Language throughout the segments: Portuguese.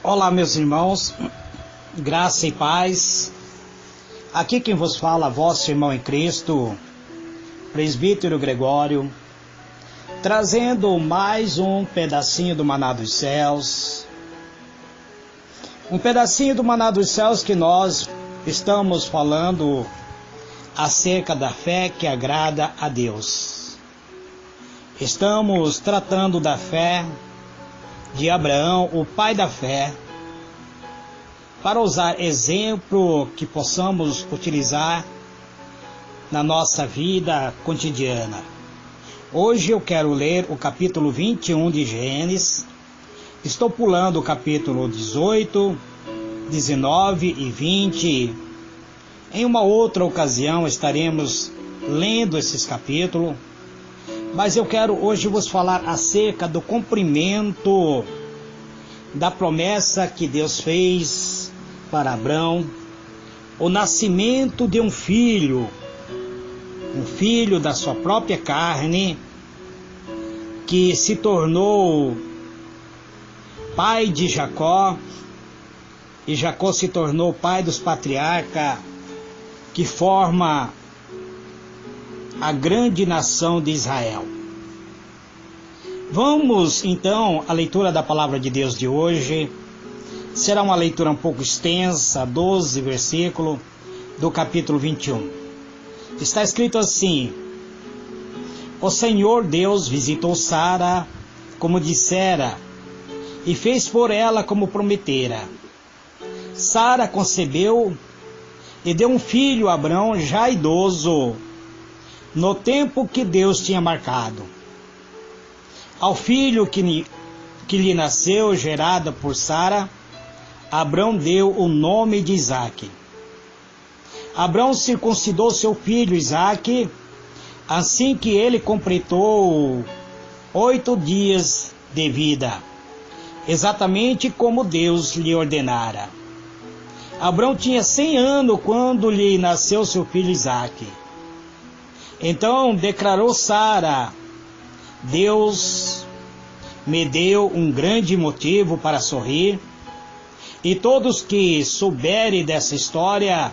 Olá, meus irmãos, graça e paz. Aqui quem vos fala, vosso irmão em Cristo, presbítero Gregório, trazendo mais um pedacinho do Maná dos Céus. Um pedacinho do Maná dos Céus que nós estamos falando acerca da fé que agrada a Deus. Estamos tratando da fé de Abraão, o pai da fé, para usar exemplo que possamos utilizar na nossa vida cotidiana. Hoje eu quero ler o capítulo 21 de Gênesis. Estou pulando o capítulo 18, 19 e 20. Em uma outra ocasião estaremos lendo esses capítulos, mas eu quero hoje vos falar acerca do cumprimento da promessa que Deus fez para Abraão, o nascimento de um filho da sua própria carne, que se tornou pai de Jacó, e Jacó se tornou pai dos patriarcas, que forma a grande nação de Israel. Vamos então à leitura da palavra de Deus de hoje. Será uma leitura um pouco extensa, 12 versículos do capítulo 21. Está escrito assim: O Senhor Deus visitou Sara como dissera, e fez por ela como prometera. Sara concebeu e deu um filho a Abrão, já idoso, no tempo que Deus tinha marcado. Ao filho que lhe nasceu, gerado por Sara, Abrão deu o nome de Isaque. Abrão circuncidou seu filho Isaque, assim que ele completou 8 dias de vida, exatamente como Deus lhe ordenara. Abrão tinha 100 anos quando lhe nasceu seu filho Isaque. Então declarou Sara: Deus me deu um grande motivo para sorrir, e todos que souberem dessa história,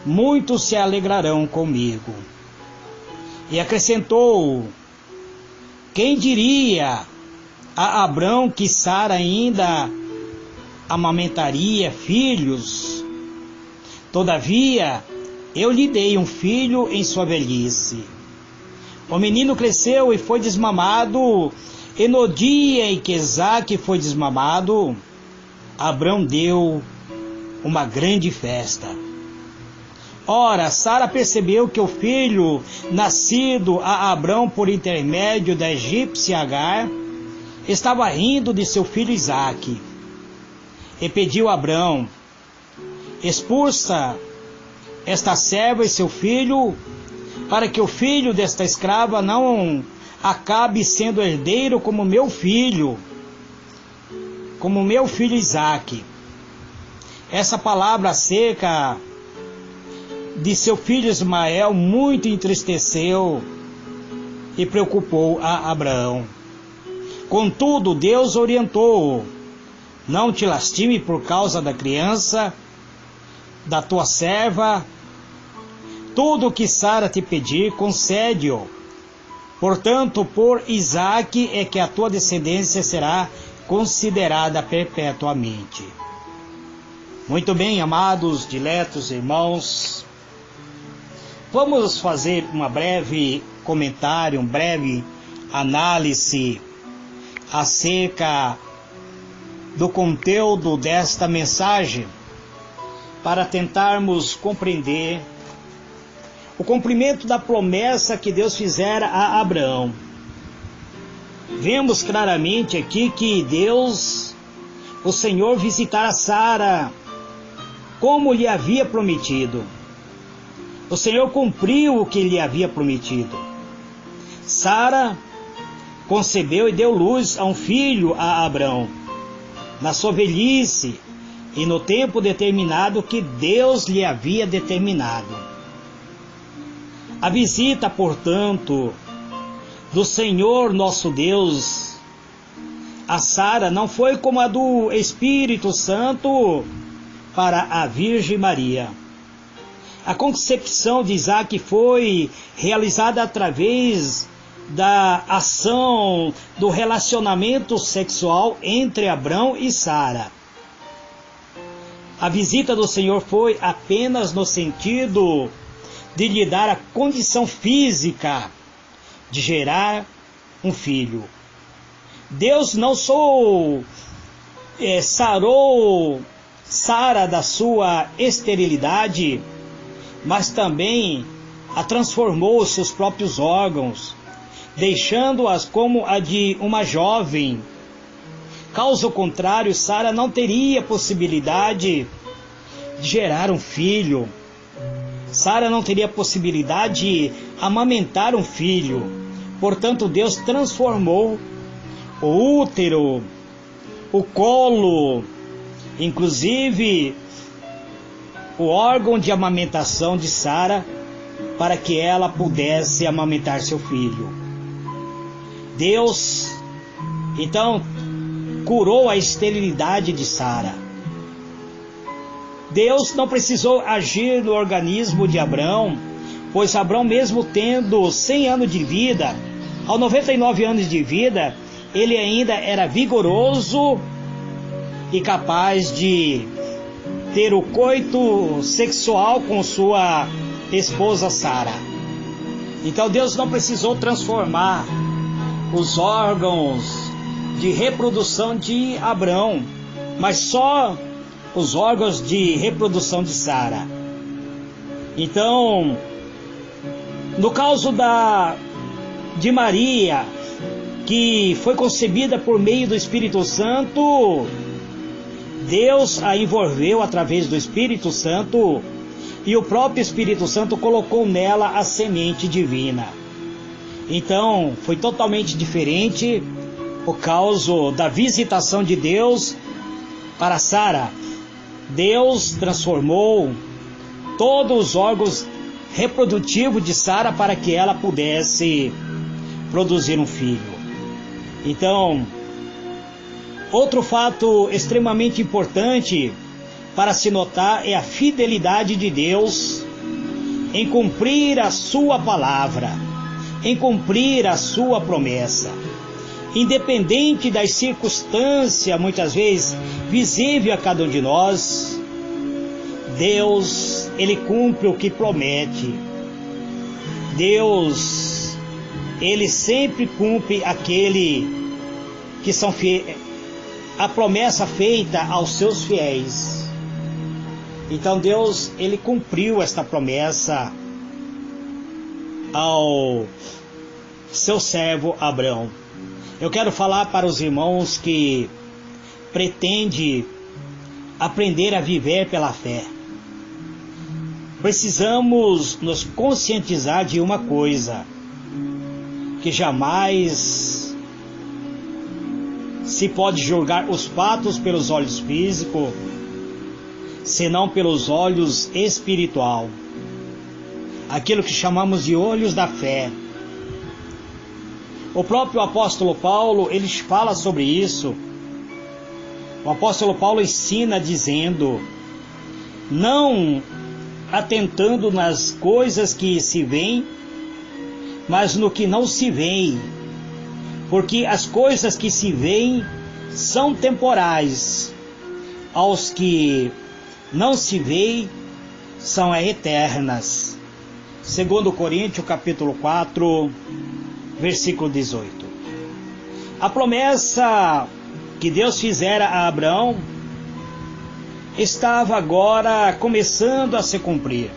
muitos se alegrarão comigo. E acrescentou: quem diria a Abrão que Sara ainda amamentaria filhos? Todavia, eu lhe dei um filho em sua velhice. O menino cresceu e foi desmamado, e no dia em que Isaque foi desmamado, Abrão deu uma grande festa. Ora, Sara percebeu que o filho nascido a Abrão por intermédio da egípcia Agar estava rindo de seu filho Isaque, e pediu a Abrão: expulsa esta serva e seu filho, para que o filho desta escrava não acabe sendo herdeiro como meu filho Isaque. Essa palavra acerca de seu filho Ismael muito entristeceu e preocupou a Abraão. Contudo, Deus orientou: não te lastime por causa da criança, da tua serva. Tudo o que Sara te pedir, concede-o. Portanto, por Isaque é que a tua descendência será considerada perpetuamente. Muito bem, amados, diletos irmãos, vamos fazer uma breve comentário, uma breve análise acerca do conteúdo desta mensagem, para tentarmos compreender o cumprimento da promessa que Deus fizera a Abraão. Vemos claramente aqui que Deus, o Senhor, visitara Sara como lhe havia prometido. O Senhor cumpriu o que lhe havia prometido. Sara concebeu e deu luz a um filho a Abraão, na sua velhice e no tempo determinado que Deus lhe havia determinado. A visita, portanto, do Senhor nosso Deus a Sara não foi como a do Espírito Santo para a Virgem Maria. A concepção de Isaac foi realizada através da ação do relacionamento sexual entre Abrão e Sara. A visita do Senhor foi apenas no sentido de lhe dar a condição física de gerar um filho. Deus não só sarou Sara da sua esterilidade, mas também a transformou os seus próprios órgãos, deixando-as como a de uma jovem. Caso contrário, Sara não teria possibilidade de gerar um filho. Sara não teria possibilidade de amamentar um filho. Portanto, Deus transformou o útero, o colo, inclusive o órgão de amamentação de Sara, para que ela pudesse amamentar seu filho. Deus, então, curou a esterilidade de Sara. Deus não precisou agir no organismo de Abrão, pois Abrão, mesmo tendo 100 anos de vida, aos 99 anos de vida, ele ainda era vigoroso e capaz de ter o coito sexual com sua esposa Sara. Então Deus não precisou transformar os órgãos de reprodução de Abrão, mas só os órgãos de reprodução de Sara. Então, no caso de Maria, que foi concebida por meio do Espírito Santo, Deus a envolveu através do Espírito Santo, e o próprio Espírito Santo colocou nela a semente divina. Então, foi totalmente diferente por causa da visitação de Deus para Sara. Deus transformou todos os órgãos reprodutivos de Sara para que ela pudesse produzir um filho. Então, outro fato extremamente importante para se notar é a fidelidade de Deus em cumprir a sua palavra, em cumprir a sua promessa. Independente das circunstâncias, muitas vezes visível a cada um de nós, Deus, Ele cumpre o que promete. Deus, Ele sempre cumpre aquele que são a promessa feita aos seus fiéis. Então Deus, Ele cumpriu esta promessa ao seu servo Abrão. Eu quero falar para os irmãos que pretendem aprender a viver pela fé. Precisamos nos conscientizar de uma coisa, que jamais se pode julgar os fatos pelos olhos físicos, senão pelos olhos espiritual. Aquilo que chamamos de olhos da fé. O próprio apóstolo Paulo, ele fala sobre isso. O apóstolo Paulo ensina dizendo: não atentando nas coisas que se veem, mas no que não se vê, porque as coisas que se veem são temporais, aos que não se veem são eternas. 2 Coríntios capítulo 4, versículo 18. A promessa que Deus fizera a Abraão estava agora começando a se cumprir.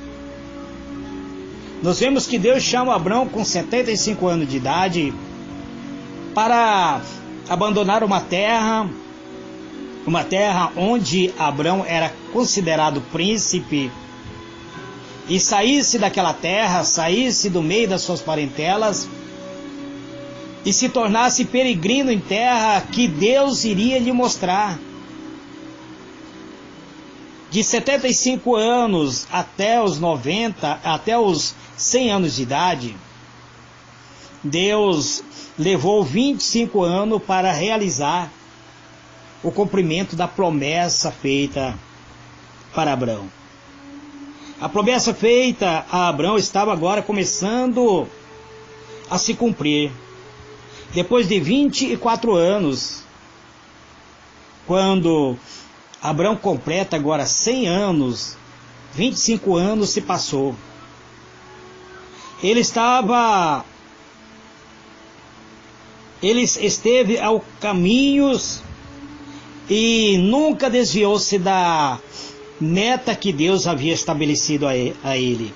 Nós vemos que Deus chama Abraão com 75 anos de idade para abandonar uma terra onde Abraão era considerado príncipe, e saísse daquela terra, saísse do meio das suas parentelas e se tornasse peregrino em terra que Deus iria lhe mostrar. De 75 anos até os 90, até os 100 anos de idade, Deus levou 25 anos para realizar o cumprimento da promessa feita para Abraão. A promessa feita a Abraão estava agora começando a se cumprir. Depois de 24 anos, quando Abraão completa agora 100 anos, 25 anos se passou. Ele esteve ao caminhos e nunca desviou-se da meta que Deus havia estabelecido a ele.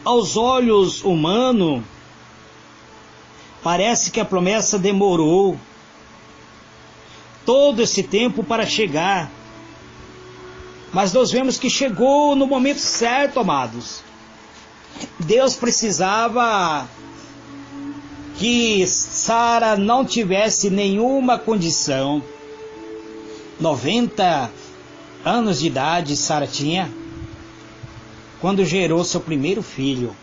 Aos olhos humanos, parece que a promessa demorou todo esse tempo para chegar. Mas nós vemos que chegou no momento certo, amados. Deus precisava que Sara não tivesse nenhuma condição. 90 anos de idade Sara tinha quando gerou seu primeiro filho.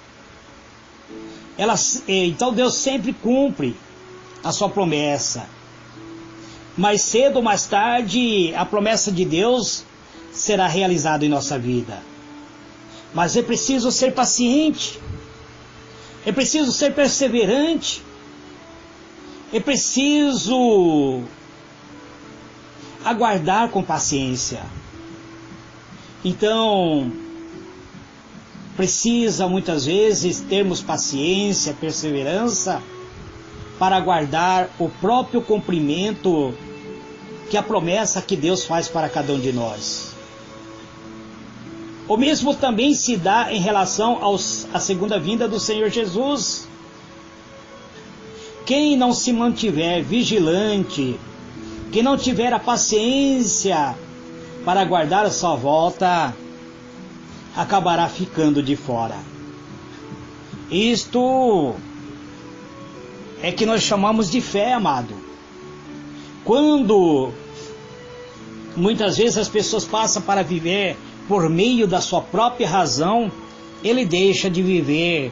Então Deus sempre cumpre a sua promessa. Mais cedo ou mais tarde, a promessa de Deus será realizada em nossa vida. Mas é preciso ser paciente. É preciso ser perseverante. É preciso aguardar com paciência. Então, precisa muitas vezes termos paciência, perseverança, para aguardar o próprio cumprimento que a promessa que Deus faz para cada um de nós. O mesmo também se dá em relação à segunda vinda do Senhor Jesus. Quem não se mantiver vigilante, quem não tiver a paciência para aguardar a sua volta, acabará ficando de fora. Isto é que nós chamamos de fé, amado. Quando muitas vezes as pessoas passam para viver por meio da sua própria razão, ele deixa de viver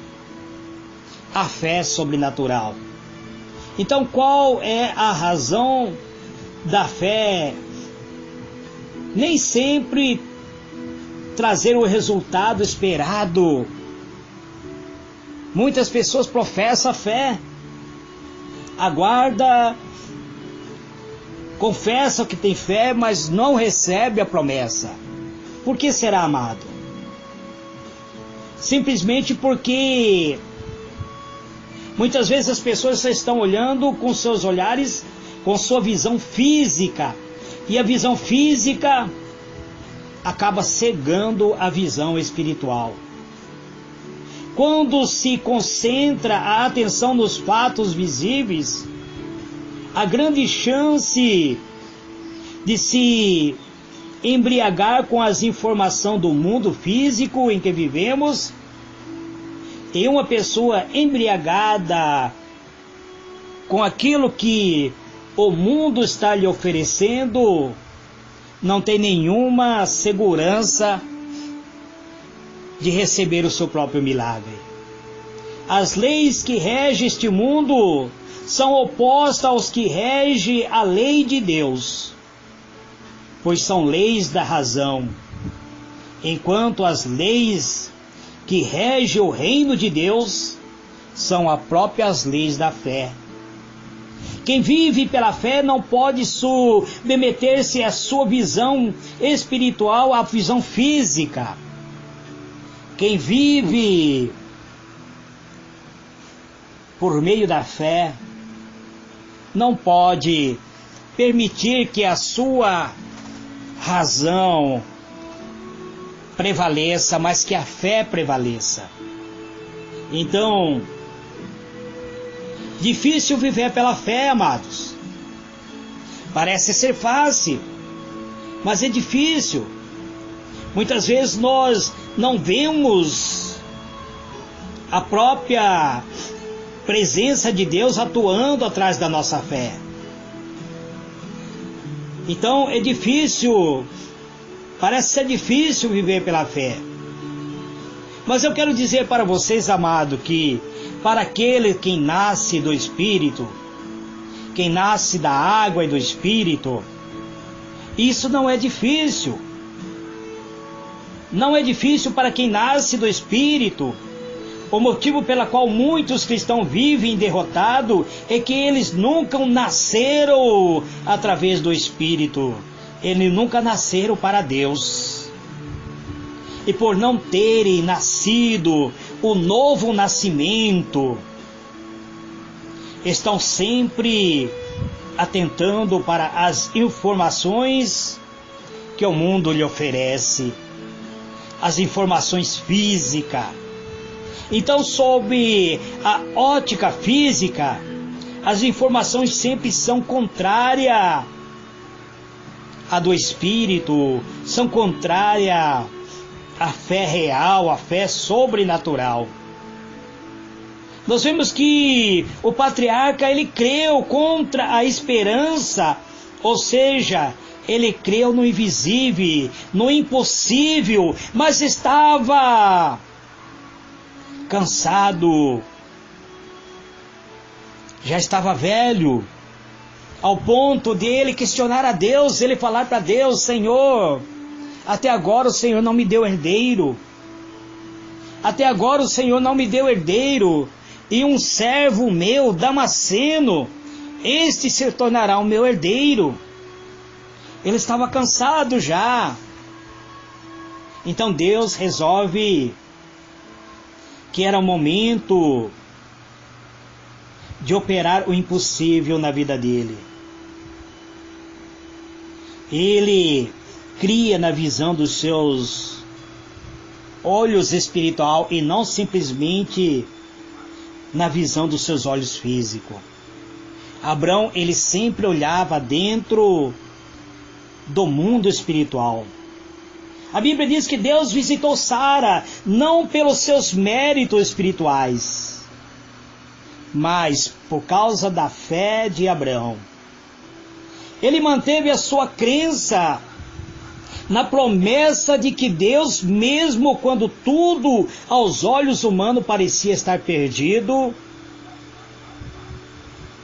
a fé sobrenatural. Então, qual é a razão da fé? Nem sempre trazer o resultado esperado. Muitas pessoas professam a fé, aguarda, confessa que tem fé, mas não recebe a promessa. Por que será, amado? Simplesmente porque muitas vezes as pessoas só estão olhando com seus olhares, com sua visão física, e a visão física acaba cegando a visão espiritual. Quando se concentra a atenção nos fatos visíveis, a grande chance de se embriagar com as informações do mundo físico em que vivemos, e uma pessoa embriagada com aquilo que o mundo está lhe oferecendo, não tem nenhuma segurança de receber o seu próprio milagre. As leis que regem este mundo são opostas aos que regem a lei de Deus, pois são leis da razão, enquanto as leis que regem o reino de Deus são as próprias leis da fé. Quem vive pela fé não pode submeter-se à sua visão espiritual, à visão física. Quem vive por meio da fé não pode permitir que a sua razão prevaleça, mas que a fé prevaleça. Então, difícil viver pela fé, amados. Parece ser fácil, mas é difícil. Muitas vezes nós não vemos a própria presença de Deus atuando atrás da nossa fé. Então é difícil, parece ser difícil viver pela fé. Mas eu quero dizer para vocês, amado, que para aquele que nasce do Espírito, quem nasce da água e do Espírito. Isso não é difícil. Não é difícil para quem nasce do Espírito. O motivo pelo qual muitos cristãos vivem derrotados é que eles nunca nasceram através do Espírito. Eles nunca nasceram para Deus. E por não terem nascido o novo nascimento, estão sempre atentando para as informações que o mundo lhe oferece, as informações físicas. Então, sob a ótica física, as informações sempre são contrárias à do Espírito, são contrárias à fé real, à fé sobrenatural. Nós vemos que o patriarca, ele creu contra a esperança, ou seja, ele creu no invisível, no impossível, mas estava cansado, já estava velho, ao ponto de ele questionar a Deus, ele falar para Deus: Senhor, até agora o Senhor não me deu herdeiro, até agora o Senhor não me deu herdeiro, e um servo meu, Damasceno, este se tornará o meu herdeiro. Ele estava cansado já. Então Deus resolve que era o momento de operar o impossível na vida dele. Ele cria na visão dos seus olhos espiritual e não simplesmente na visão dos seus olhos físicos. Abraão, ele sempre olhava dentro do mundo espiritual. A Bíblia diz que Deus visitou Sara não pelos seus méritos espirituais, mas por causa da fé de Abraão. Ele manteve a sua crença na promessa de que Deus, mesmo quando tudo aos olhos humanos parecia estar perdido,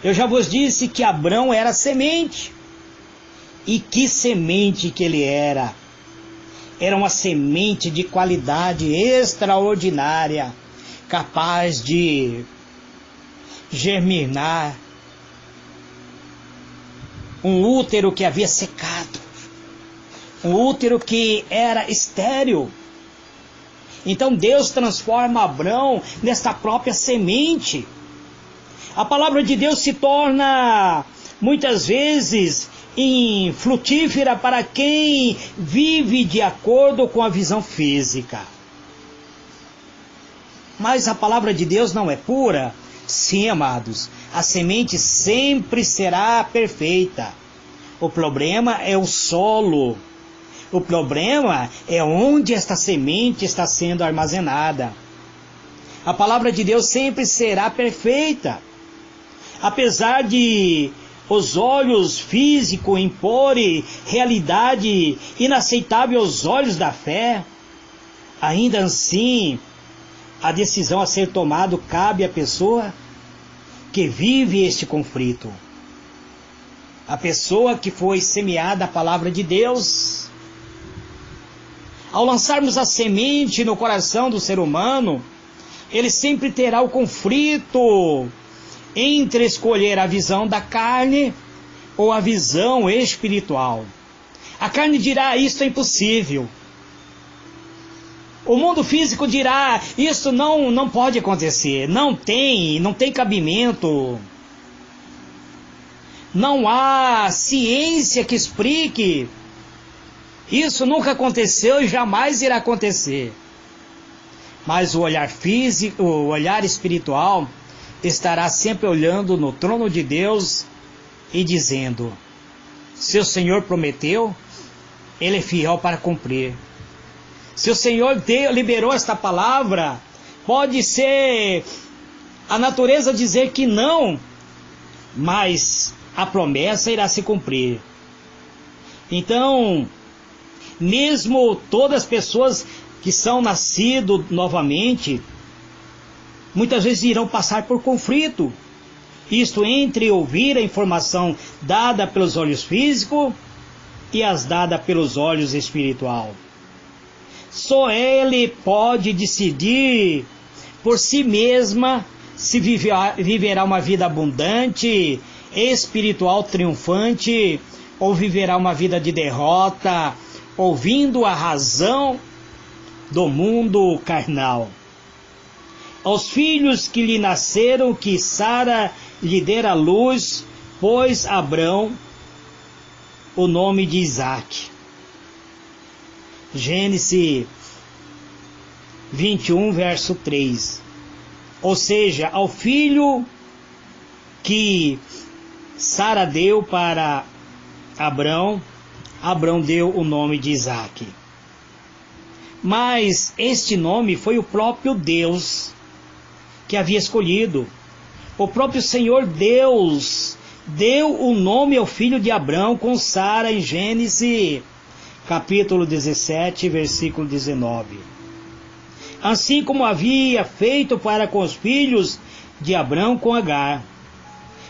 eu já vos disse que Abraão era semente. E que semente que ele era! Era uma semente de qualidade extraordinária, capaz de germinar um útero que havia secado, um útero que era estéril. Então Deus transforma Abraão nesta própria semente. A palavra de Deus se torna muitas vezes infrutífera para quem vive de acordo com a visão física. Mas a palavra de Deus não é pura? Sim, amados, a semente sempre será perfeita. O problema é o solo. O problema é onde esta semente está sendo armazenada. A palavra de Deus sempre será perfeita. Apesar de os olhos físicos imporem realidade inaceitável aos olhos da fé, ainda assim, a decisão a ser tomada cabe à pessoa que vive este conflito. A pessoa que foi semeada a palavra de Deus. Ao lançarmos a semente no coração do ser humano, ele sempre terá o conflito entre escolher a visão da carne ou a visão espiritual. A carne dirá: isto é impossível. O mundo físico dirá: isso não pode acontecer, não tem cabimento. Não há ciência que explique. Isso nunca aconteceu e jamais irá acontecer. Mas o olhar físico, o olhar espiritual, estará sempre olhando no trono de Deus e dizendo: se o Senhor prometeu, Ele é fiel para cumprir. Se o Senhor liberou esta palavra, pode ser a natureza dizer que não, mas a promessa irá se cumprir. Então, mesmo todas as pessoas que são nascidas novamente, muitas vezes irão passar por conflito. Isto entre ouvir a informação dada pelos olhos físicos e as dadas pelos olhos espiritual. Só ele pode decidir por si mesma se viverá uma vida abundante, espiritual triunfante, ou viverá uma vida de derrota, ouvindo a razão do mundo carnal. Aos filhos que lhe nasceram, que Sara lhe dera à luz, pôs Abrão o nome de Isaque. Gênesis 21, verso 3. Ou seja, ao filho que Sara deu para Abrão, Abrão deu o nome de Isaque. Mas este nome foi o próprio Deus que havia escolhido. O próprio Senhor Deus deu o nome ao filho de Abrão com Sara em Gênesis capítulo 17, versículo 19. Assim como havia feito para com os filhos de Abrão com Agar.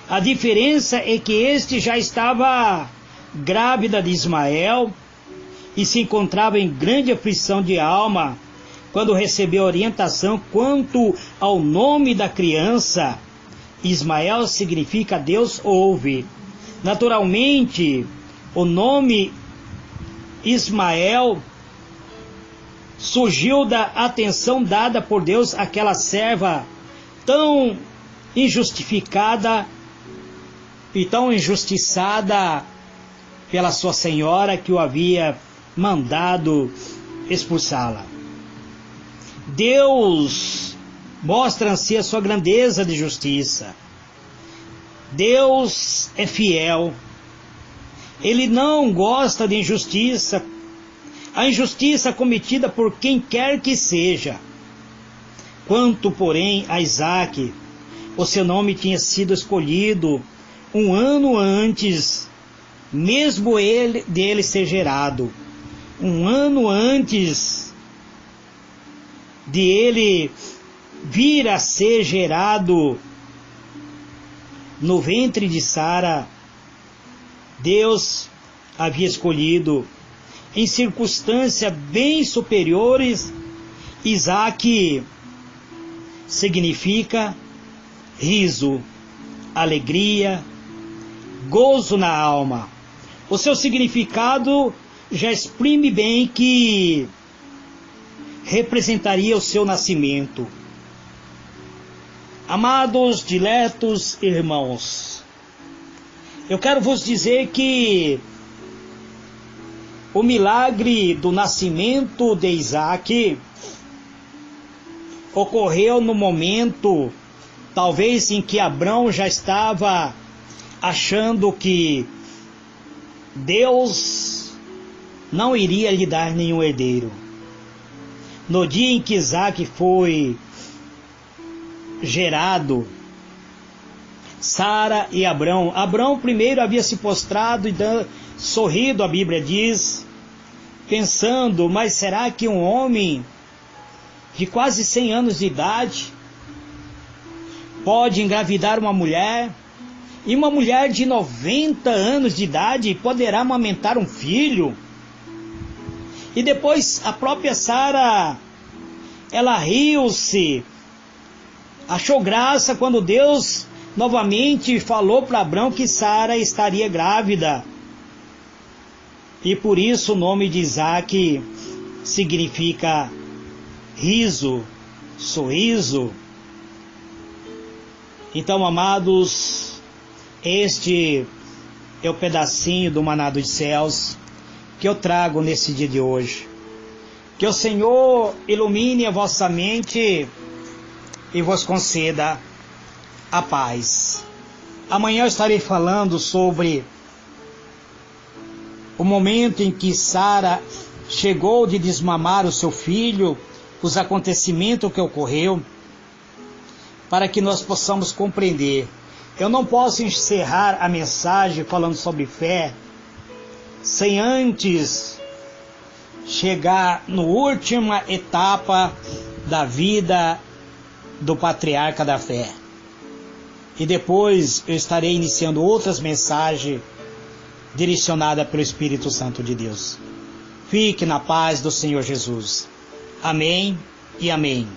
A diferença é que este já estava grávida de Ismael e se encontrava em grande aflição de alma quando recebeu orientação quanto ao nome da criança. Ismael significa Deus ouve. Naturalmente, o nome Ismael surgiu da atenção dada por Deus àquela serva tão injustificada e tão injustiçada pela sua senhora que o havia mandado expulsá-la. Deus mostra-se a sua grandeza de justiça. Deus é fiel. Ele não gosta de injustiça. A injustiça cometida por quem quer que seja. Quanto, porém, a Isaque, o seu nome tinha sido escolhido um ano antes, mesmo dele ser gerado. Um ano antes de ele vir a ser gerado no ventre de Sara, Deus havia escolhido em circunstâncias bem superiores. Isaque significa riso, alegria, gozo na alma. O seu significado já exprime bem que representaria o seu nascimento. Amados, diletos irmãos, eu quero vos dizer que o milagre do nascimento de Isaque ocorreu no momento, talvez, em que Abrão já estava achando que Deus não iria lhe dar nenhum herdeiro. No dia em que Isaque foi gerado, Sara e Abrão primeiro havia se prostrado e sorrido, a Bíblia diz, pensando, mas será que um homem de quase 100 anos de idade pode engravidar uma mulher? E uma mulher de 90 anos de idade poderá amamentar um filho? E depois a própria Sara, ela riu-se, achou graça quando Deus novamente falou para Abrão que Sara estaria grávida. E por isso o nome de Isaque significa riso, sorriso. Então, amados, este é o pedacinho do maná dos céus que eu trago nesse dia de hoje. Que o Senhor ilumine a vossa mente e vos conceda a paz. Amanhã eu estarei falando sobre o momento em que Sara chegou de desmamar o seu filho, os acontecimentos que ocorreu, para que nós possamos compreender. Eu não posso encerrar a mensagem falando sobre fé sem antes chegar na última etapa da vida do patriarca da fé. E depois eu estarei iniciando outras mensagens direcionadas pelo Espírito Santo de Deus. Fique na paz do Senhor Jesus. Amém e amém.